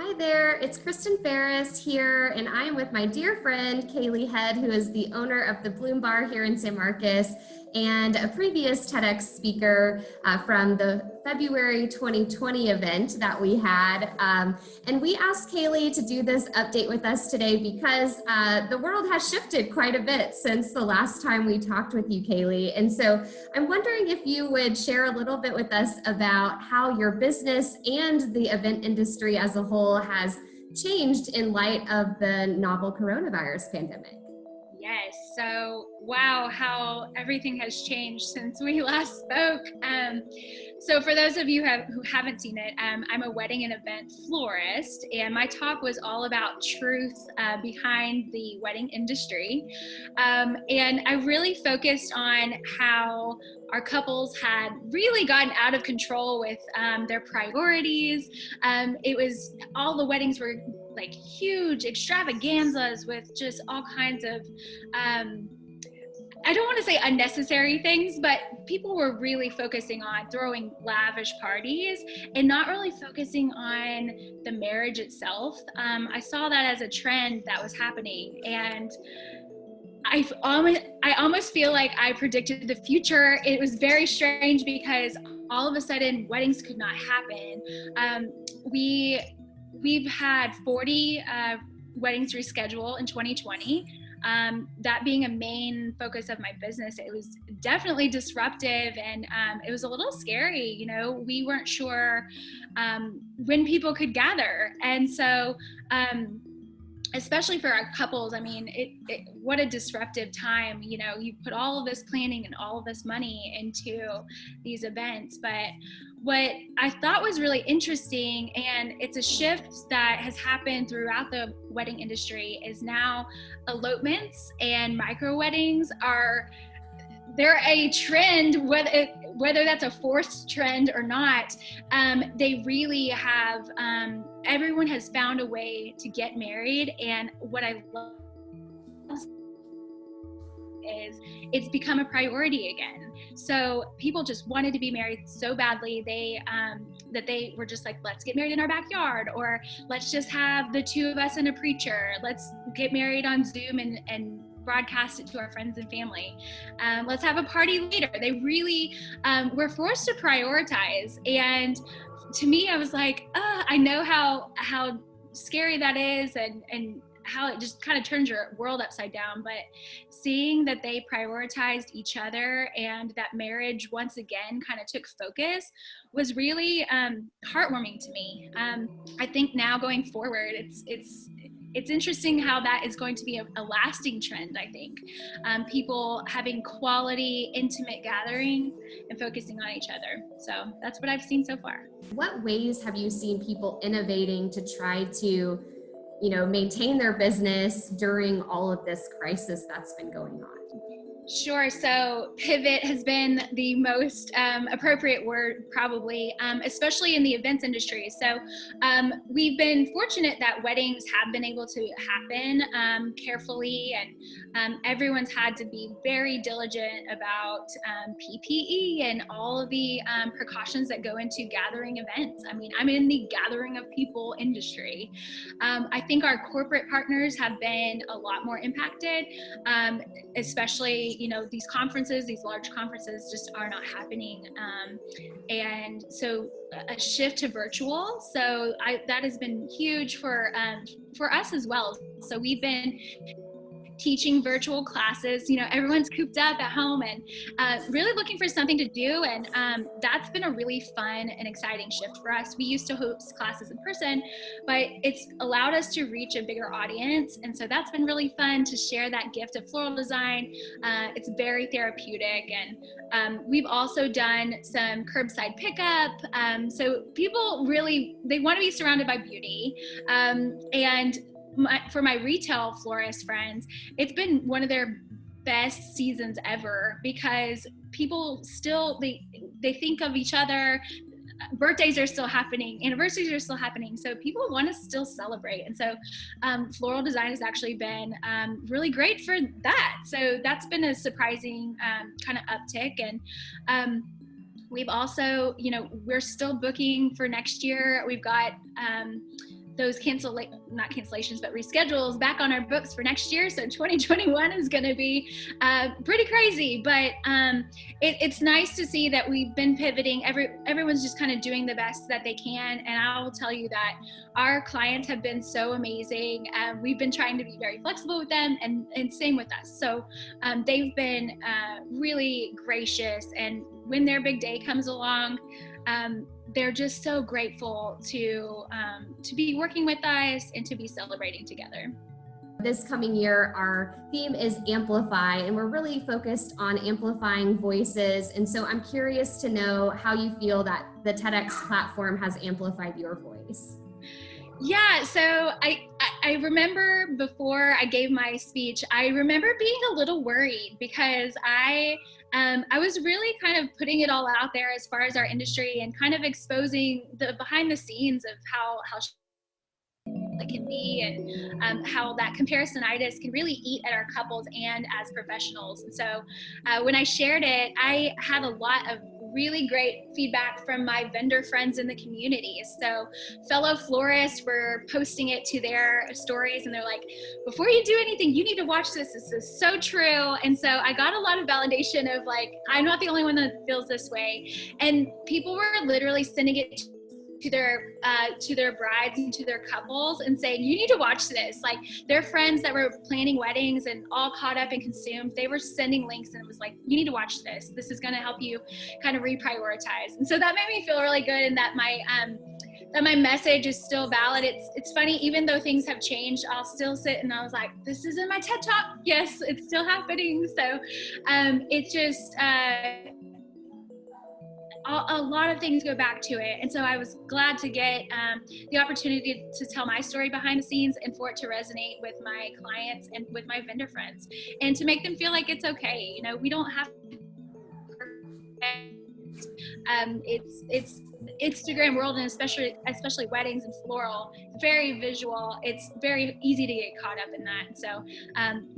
Hi there, it's Kristen Ferris here, and I am with my dear friend Kayli Head, who is the owner of the Bloom Bar here in San Marcos and a previous TEDx speaker from the February 2020 event that we had. And we asked Kayli to do this update with us today because the world has shifted quite a bit since the last time we talked with you, Kayli. And so I'm wondering if you would share a little bit with us about how your business and the event industry as a whole has changed in light of the novel coronavirus pandemic. Yes. So, wow, how everything has changed since we last spoke. So for those of you who haven't seen it, I'm a wedding and event florist, and my talk was all about truth behind the wedding industry. And I really focused on how our couples had really gotten out of control with their priorities. It was all the weddings were like huge extravaganzas with just all kinds of I don't want to say unnecessary things, but people were really focusing on throwing lavish parties and not really focusing on the marriage itself. I saw that as a trend that was happening, and I almost feel like I predicted the future. It was very strange because all of a sudden weddings could not happen. We've had 40 weddings rescheduled in 2020. That being a main focus of my business, it was definitely disruptive, and it was a little scary. You know, we weren't sure when people could gather, and so especially for our couples, I mean, what a disruptive time. You know, you put all of this planning and all of this money into these events, but what I thought was really interesting, and it's a shift that has happened throughout the wedding industry, is now elopements and micro weddings they're a trend, whether that's a forced trend or not. They really have, everyone has found a way to get married, and what I love is it's become a priority again. So people just wanted to be married so badly, that they were just like, let's get married in our backyard, or let's just have the two of us and a preacher. Let's get married on Zoom and broadcast it to our friends and family. Let's have a party later. They really were forced to prioritize. And to me, I was like, I know how scary that is, and how it just kind of turns your world upside down. But seeing that they prioritized each other and that marriage once again kind of took focus was really heartwarming to me. I think now going forward, it's interesting how that is going to be a lasting trend. I think people having quality, intimate gathering and focusing on each other. So that's what I've seen so far. What ways have you seen people innovating to try to, maintain their business during all of this crisis that's been going on? Sure. So pivot has been the most appropriate word, probably, especially in the events industry. So we've been fortunate that weddings have been able to happen carefully, and everyone's had to be very diligent about PPE and all of the precautions that go into gathering events. I mean, I'm in the gathering of people industry. I think our corporate partners have been a lot more impacted, especially these conferences, these large conferences just are not happening. And so a shift to virtual. So that has been huge for us as well. So we've been teaching virtual classes. Everyone's cooped up at home and really looking for something to do. And that's been a really fun and exciting shift for us. We used to host classes in person, but it's allowed us to reach a bigger audience. And so that's been really fun to share that gift of floral design. It's very therapeutic. And we've also done some curbside pickup. So people really, they want to be surrounded by beauty. And for my retail florist friends, it's been one of their best seasons ever, because people still, they think of each other. Birthdays are still happening, anniversaries are still happening, so people want to still celebrate. And so floral design has actually been really great for that. So that's been a surprising kind of uptick. And we've also, we're still booking for next year. We've got those not cancellations, but reschedules back on our books for next year. So 2021 is going to be pretty crazy, but it's nice to see that we've been pivoting. Everyone's just kind of doing the best that they can. And I will tell you that our clients have been so amazing. We've been trying to be very flexible with them, and same with us. So they've been really gracious. And when their big day comes along, they're just so grateful to be working with us and to be celebrating together. This coming year, our theme is Amplify, and we're really focused on amplifying voices. And so I'm curious to know how you feel that the TEDx platform has amplified your voice. Yeah, so I remember before I gave my speech, I remember being a little worried because I was really kind of putting it all out there as far as our industry and kind of exposing the behind the scenes of how it can be, and how that comparisonitis can really eat at our couples and as professionals. And so when I shared it, I had a lot of really great feedback from my vendor friends in the community. So fellow florists were posting it to their stories, and they're like, before you do anything, you need to watch this. This is so true. And so I got a lot of validation of like, I'm not the only one that feels this way. And people were literally sending it to their brides and to their couples and saying, you need to watch this. Like their friends that were planning weddings and all caught up and consumed, they were sending links, and it was like, you need to watch this. This is going to help you kind of reprioritize. And so that made me feel really good, and that my message is still valid. It's funny, even though things have changed, I'll still sit and I was like, this is in my TED Talk. Yes, it's still happening. So it just a lot of things go back to it. And so I was glad to get the opportunity to tell my story behind the scenes, and for it to resonate with my clients and with my vendor friends, and to make them feel like it's okay. You know, we don't have to it's Instagram world, and especially weddings and floral, it's very visual. It's very easy to get caught up in that. So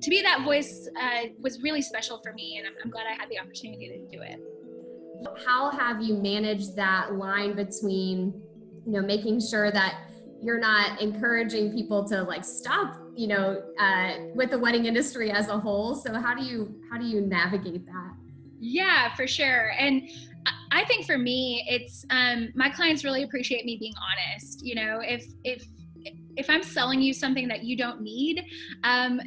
to be that voice was really special for me, and I'm glad I had the opportunity to do it. How have you managed that line between, making sure that you're not encouraging people to like stop, with the wedding industry as a whole? So how do you navigate that? Yeah, for sure. And I think for me, it's my clients really appreciate me being honest. If I'm selling you something that you don't need,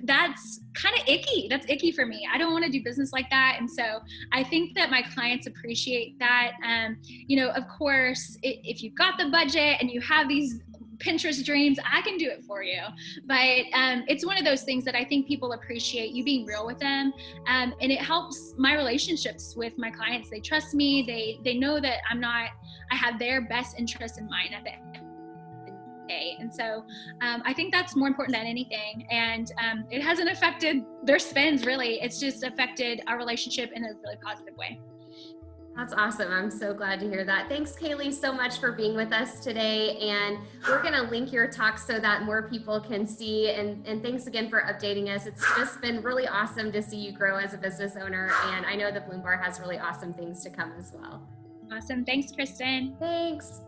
that's kind of icky. That's icky for me. I don't want to do business like that. And so I think that my clients appreciate that. Of course, if you've got the budget and you have these Pinterest dreams, I can do it for you. But it's one of those things that I think people appreciate, you being real with them. And it helps my relationships with my clients. They trust me. They know that I have their best interest in mind at the end. And so I think that's more important than anything. And it hasn't affected their spends, really. It's just affected our relationship in a really positive way. That's awesome. I'm so glad to hear that. Thanks, Kayli, so much for being with us today. And we're going to link your talk so that more people can see. And thanks again for updating us. It's just been really awesome to see you grow as a business owner. And I know the Bloom Bar has really awesome things to come as well. Awesome. Thanks, Kristen. Thanks.